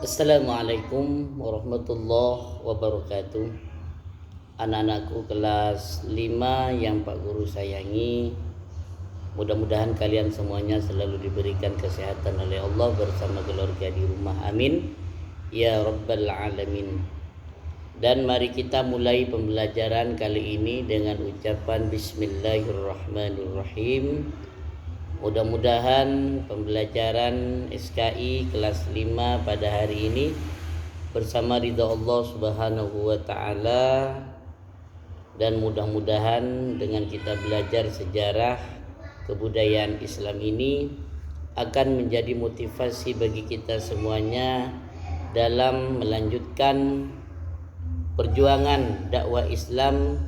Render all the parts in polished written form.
Assalamualaikum warahmatullahi wabarakatuh. Anak-anakku kelas 5 yang Pak Guru sayangi, mudah-mudahan kalian semuanya selalu diberikan kesehatan oleh Allah bersama keluarga di rumah. Amin ya rabbal alamin. Dan mari kita mulai pembelajaran kali ini dengan ucapan Bismillahirrahmanirrahim. Mudah-mudahan pembelajaran SKI kelas 5 pada hari ini bersama ridha Allah Subhanahu wa taala, dan mudah-mudahan dengan kita belajar sejarah kebudayaan Islam ini akan menjadi motivasi bagi kita semuanya dalam melanjutkan perjuangan dakwah Islam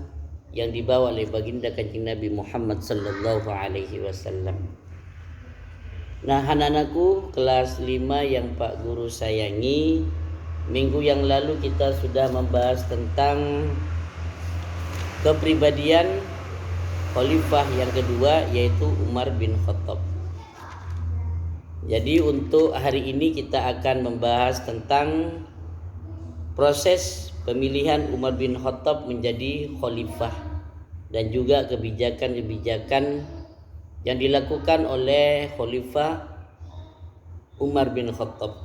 yang dibawa oleh baginda Kanjeng Nabi Muhammad sallallahu alaihi wasallam. Nah, anak-anakku kelas 5 yang Pak Guru sayangi, minggu yang lalu kita sudah membahas tentang kepribadian khalifah yang kedua, yaitu Umar bin Khattab. Jadi untuk hari ini kita akan membahas tentang proses pemilihan Umar bin Khattab menjadi khalifah dan juga kebijakan-kebijakan yang dilakukan oleh Khalifah Umar bin Khattab.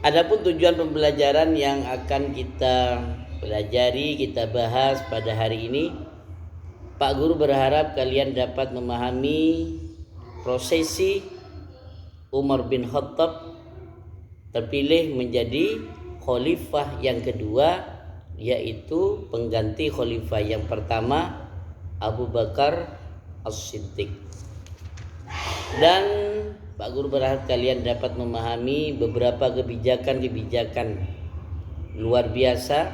Adapun tujuan pembelajaran yang akan kita pelajari, kita bahas pada hari ini, Pak Guru berharap kalian dapat memahami prosesi Umar bin Khattab terpilih menjadi khalifah yang kedua, yaitu pengganti khalifah yang pertama, Abu Bakar As-Siddiq. Dan Pak Guru berharap kalian dapat memahami beberapa kebijakan-kebijakan luar biasa,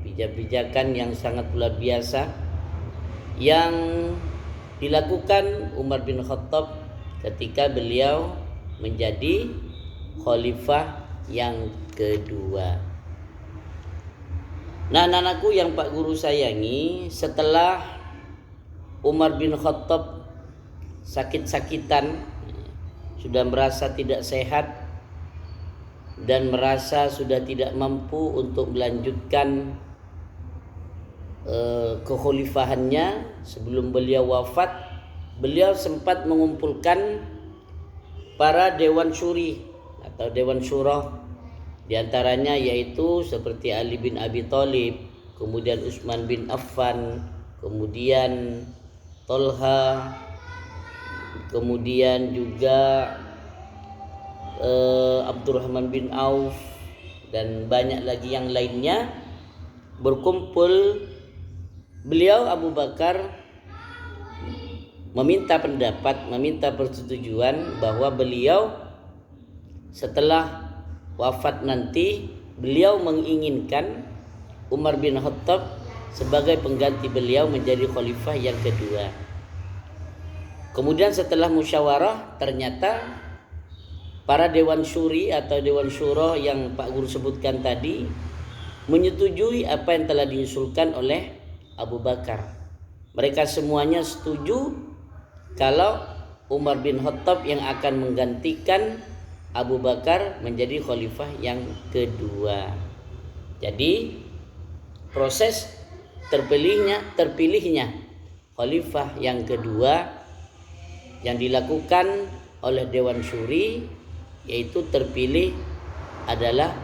kebijakan yang sangat luar biasa yang dilakukan Umar bin Khattab ketika beliau menjadi khalifah yang kedua. Nah, anak-anakku yang Pak Guru sayangi, setelah Umar bin Khattab sakit-sakitan, sudah merasa tidak sehat dan merasa sudah tidak mampu untuk melanjutkan kekhalifahannya sebelum beliau wafat, beliau sempat mengumpulkan para dewan syuri atau dewan syuro, di antaranya yaitu seperti Ali bin Abi Thalib, kemudian Utsman bin Affan, kemudian Tolha, kemudian juga Abdurrahman bin Auf, dan banyak lagi yang lainnya. Berkumpul, beliau Abu Bakar meminta pendapat, meminta persetujuan bahwa beliau setelah wafat nanti, beliau menginginkan Umar bin Khattab sebagai pengganti beliau menjadi khalifah yang kedua. Kemudian setelah musyawarah, ternyata para dewan syuri atau dewan syuro yang Pak Guru sebutkan tadi menyetujui apa yang telah diusulkan oleh Abu Bakar. Mereka semuanya setuju kalau Umar bin Khattab yang akan menggantikan Abu Bakar menjadi khalifah yang kedua. Jadi proses terpilihnya khalifah yang kedua yang dilakukan oleh dewan syuri, yaitu terpilih adalah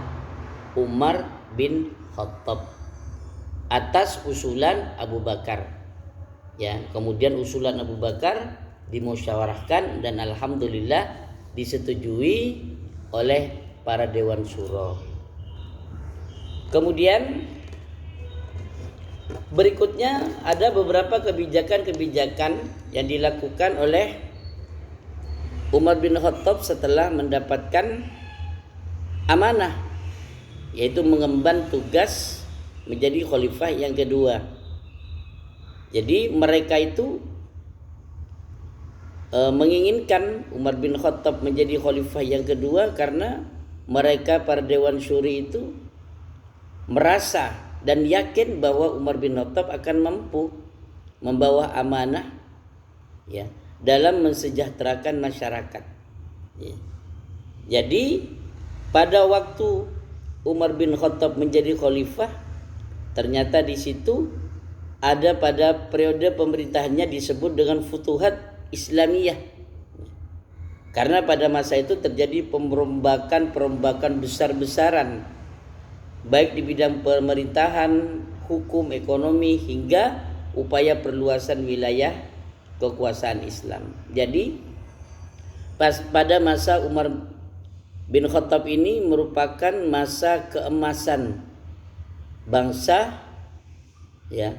Umar bin Khattab atas usulan Abu Bakar. Ya, kemudian usulan Abu Bakar dimusyawarahkan dan alhamdulillah disetujui oleh para dewan syuro. Kemudian berikutnya ada beberapa kebijakan-kebijakan yang dilakukan oleh Umar bin Khattab setelah mendapatkan amanah, yaitu mengemban tugas menjadi khalifah yang kedua. Jadi mereka itu menginginkan Umar bin Khattab menjadi khalifah yang kedua karena mereka para dewan syuri itu merasa dan yakin bahwa Umar bin Khattab akan mampu membawa amanah, ya, dalam mensejahterakan masyarakat. Ya. Jadi pada waktu Umar bin Khattab menjadi khalifah, ternyata di situ ada pada periode pemerintahannya disebut dengan Futuhat Islamiyah. Karena pada masa itu terjadi perombakan besar-besaran, baik di bidang pemerintahan, hukum, ekonomi, hingga upaya perluasan wilayah kekuasaan Islam. Jadi pada masa Umar bin Khattab ini merupakan masa keemasan bangsa, ya,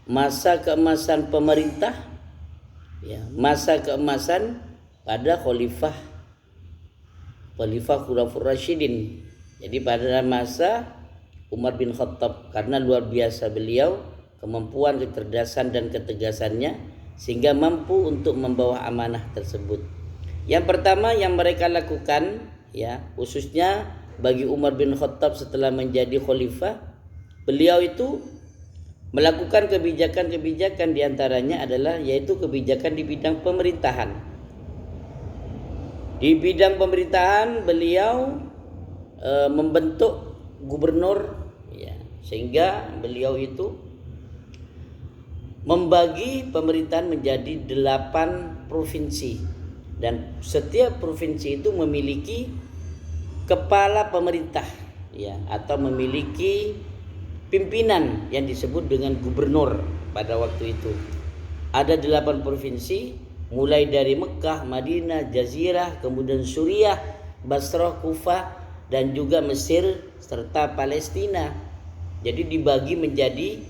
masa keemasan pemerintah, ya, masa keemasan pada Khalifah Khulafaur Rasyidin. Jadi pada masa Umar bin Khattab, karena luar biasa beliau, kemampuan, kecerdasan dan ketegasannya, sehingga mampu untuk membawa amanah tersebut. Yang pertama yang mereka lakukan, ya, khususnya bagi Umar bin Khattab setelah menjadi khalifah, beliau itu melakukan kebijakan-kebijakan, diantaranya adalah yaitu kebijakan di bidang pemerintahan. Di bidang pemerintahan beliau membentuk gubernur, ya, sehingga beliau itu membagi pemerintahan menjadi 8 provinsi, dan setiap provinsi itu memiliki kepala pemerintah, ya, atau memiliki pimpinan yang disebut dengan gubernur pada waktu itu. Ada 8 provinsi, mulai dari Mekah, Madinah, Jazirah, kemudian Suriah, Basrah, Kufah, dan juga Mesir serta Palestina. Jadi dibagi menjadi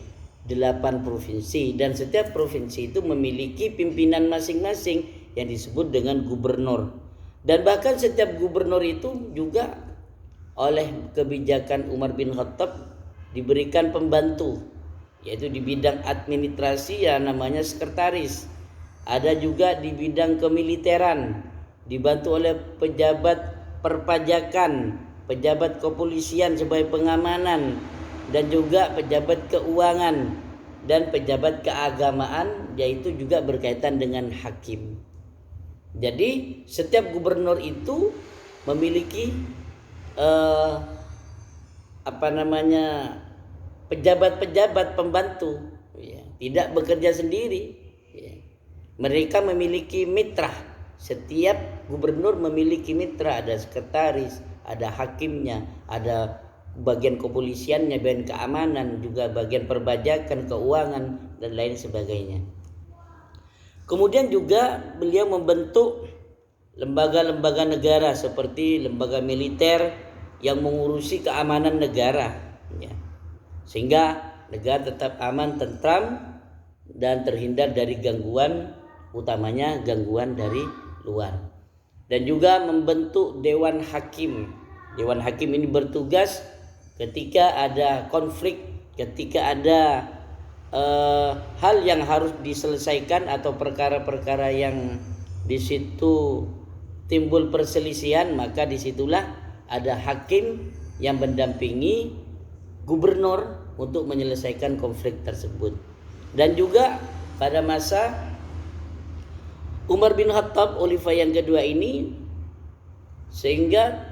8 provinsi, dan setiap provinsi itu memiliki pimpinan masing-masing yang disebut dengan gubernur. Dan bahkan setiap gubernur itu juga oleh kebijakan Umar bin Khattab diberikan pembantu, yaitu di bidang administrasi yang namanya sekretaris. Ada juga di bidang kemiliteran, dibantu oleh pejabat perpajakan, pejabat kepolisian sebagai pengamanan, dan juga pejabat keuangan dan pejabat keagamaan, yaitu juga berkaitan dengan hakim. Jadi setiap gubernur itu memiliki pejabat-pejabat pembantu, ya, tidak bekerja sendiri, ya. Mereka memiliki mitra. Setiap gubernur memiliki mitra, ada sekretaris, ada hakimnya, ada bagian kepolisiannya, bagian keamanan, juga bagian perbajakan, keuangan, dan lain sebagainya. Kemudian juga beliau membentuk lembaga-lembaga negara seperti lembaga militer yang mengurusi keamanan negara, ya, sehingga negara tetap aman, tentram, dan terhindar dari gangguan, utamanya gangguan dari luar. Dan juga membentuk Dewan Hakim. Dewan Hakim ini bertugas ketika ada konflik, ketika ada hal yang harus diselesaikan atau perkara-perkara yang di situ timbul perselisihan, maka disitulah ada hakim yang mendampingi gubernur untuk menyelesaikan konflik tersebut. Dan juga pada masa Umar bin Khattab, khalifah yang kedua ini, sehingga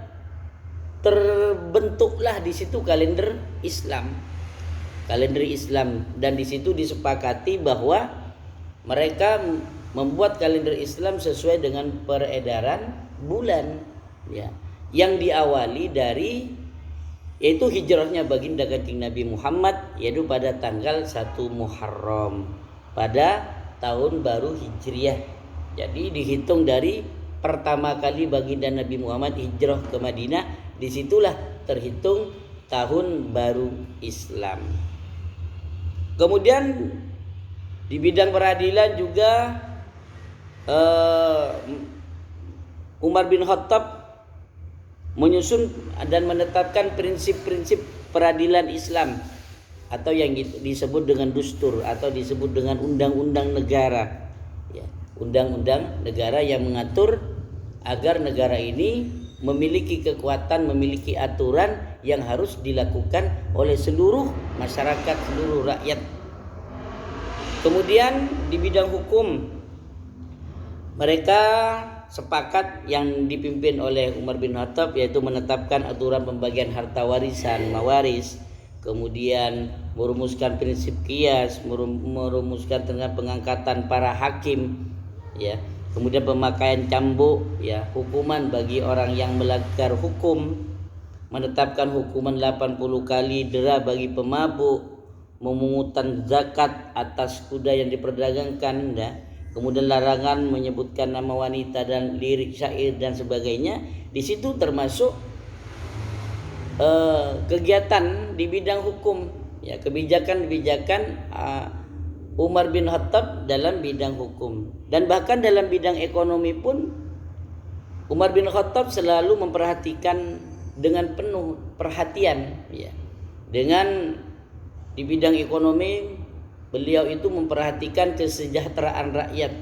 terbentuklah di situ kalender Islam. Dan di situ disepakati bahwa mereka membuat kalender Islam sesuai dengan peredaran bulan, ya, yang diawali dari yaitu hijrahnya baginda Kanjeng Nabi Muhammad, yaitu pada tanggal 1 Muharram pada tahun baru Hijriah. Jadi dihitung dari pertama kali baginda Nabi Muhammad hijrah ke Madinah, disitulah terhitung tahun baru Islam. Kemudian di bidang peradilan juga Umar bin Khattab menyusun dan menetapkan prinsip-prinsip peradilan Islam, atau yang disebut dengan dustur, atau disebut dengan undang-undang negara, ya, undang-undang negara yang mengatur agar negara ini memiliki kekuatan, memiliki aturan yang harus dilakukan oleh seluruh masyarakat, seluruh rakyat. Kemudian di bidang hukum mereka sepakat yang dipimpin oleh Umar bin Khattab, yaitu menetapkan aturan pembagian harta warisan, mawaris, kemudian merumuskan prinsip qiyas, merumuskan tentang pengangkatan para hakim, ya, kemudian pemakaian cambuk, ya, hukuman bagi orang yang melanggar hukum, menetapkan hukuman 80 kali dera bagi pemabuk, memungutan zakat atas kuda yang diperdagangkan, ya. Kemudian larangan menyebutkan nama wanita dan lirik syair dan sebagainya. Di situ termasuk kegiatan di bidang hukum, ya, kebijakan-kebijakan Umar bin Khattab dalam bidang hukum. Dan bahkan dalam bidang ekonomi pun Umar bin Khattab selalu memperhatikan dengan penuh perhatian, ya. Dengan di bidang ekonomi beliau itu memperhatikan kesejahteraan rakyat,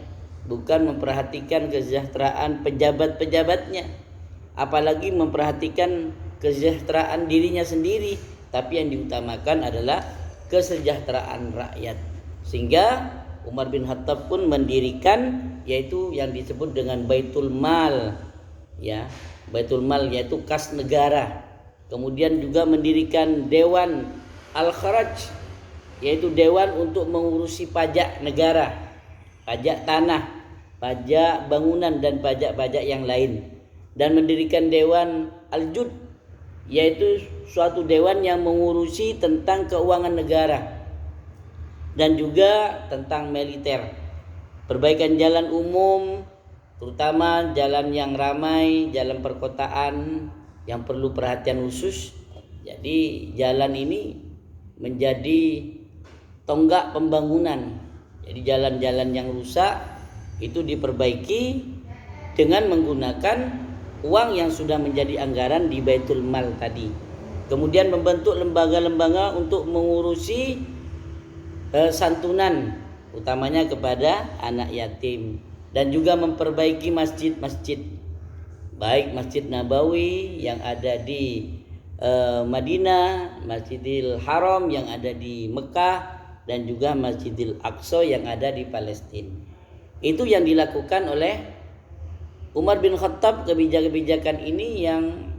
bukan memperhatikan kesejahteraan pejabat-pejabatnya, apalagi memperhatikan kesejahteraan dirinya sendiri, tapi yang diutamakan adalah kesejahteraan rakyat. Sehingga Umar bin Khattab pun mendirikan yaitu yang disebut dengan Baitul Mal, ya, Baitul Mal yaitu kas negara. Kemudian juga mendirikan Dewan Al-Kharaj, yaitu dewan untuk mengurusi pajak negara, pajak tanah, pajak bangunan dan pajak-pajak yang lain. Dan mendirikan Dewan Al-Jud, yaitu suatu dewan yang mengurusi tentang keuangan negara dan juga tentang militer, perbaikan jalan umum, terutama jalan yang ramai, jalan perkotaan yang perlu perhatian khusus. Jadi jalan ini menjadi tonggak pembangunan. Jadi jalan-jalan yang rusak itu diperbaiki dengan menggunakan uang yang sudah menjadi anggaran di Baitul Mal tadi. Kemudian membentuk lembaga-lembaga untuk mengurusi santunan, utamanya kepada anak yatim, dan juga memperbaiki masjid-masjid, baik Masjid Nabawi yang ada di Madinah, Masjidil Haram yang ada di Mekah, dan juga Masjidil Aqsa yang ada di Palestina. Itu yang dilakukan oleh Umar bin Khattab. Kebijakan-kebijakan ini yang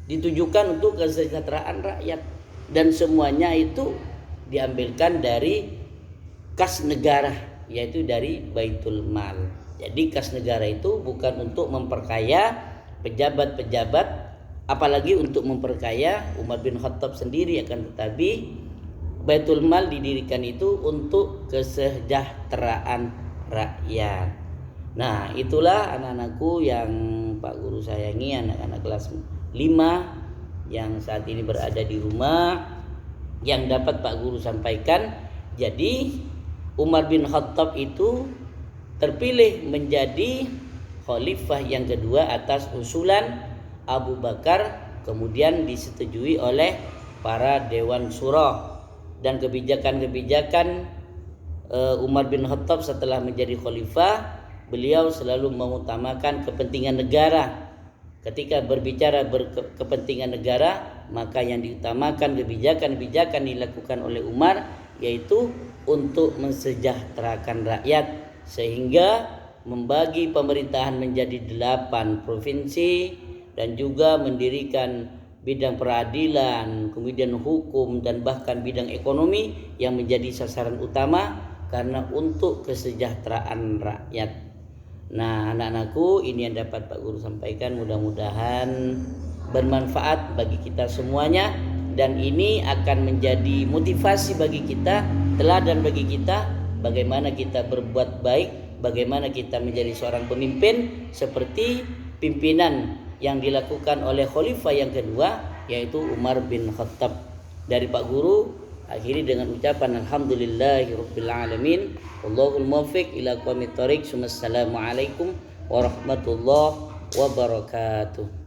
ditujukan untuk kesejahteraan rakyat, dan semuanya itu diambilkan dari kas negara, yaitu dari Baitul Mal. Jadi kas negara itu bukan untuk memperkaya pejabat-pejabat, apalagi untuk memperkaya Umar bin Khattab sendiri, akan tetapi Baitul Mal didirikan itu untuk kesejahteraan rakyat. Nah, itulah anak-anakku yang Pak Guru sayangi, anak-anak kelas 5 yang saat ini berada di rumah, yang dapat Pak Guru sampaikan. Jadi Umar bin Khattab itu terpilih menjadi khalifah yang kedua atas usulan Abu Bakar, kemudian disetujui oleh para Dewan Syura. Dan kebijakan-kebijakan Umar bin Khattab setelah menjadi khalifah, beliau selalu mengutamakan kepentingan negara. Ketika berbicara kepentingan negara, maka yang diutamakan kebijakan-kebijakan dilakukan oleh Umar yaitu untuk mensejahterakan rakyat, sehingga membagi pemerintahan menjadi 8 provinsi dan juga mendirikan bidang peradilan, kemudian hukum, dan bahkan bidang ekonomi yang menjadi sasaran utama karena untuk kesejahteraan rakyat. Nah, anak-anakku, ini yang dapat Pak Guru sampaikan, mudah-mudahan bermanfaat bagi kita semuanya, dan ini akan menjadi motivasi bagi kita, teladan bagi kita, bagaimana kita berbuat baik, bagaimana kita menjadi seorang pemimpin seperti pimpinan yang dilakukan oleh khalifah yang kedua, yaitu Umar bin Khattab. Dari Pak Guru akhiri dengan ucapan alhamdulillahirabbil alamin, wallahul muwaffiq ila aqwamit thoriq. Wassalamualaikum warahmatullahi wabarakatuh.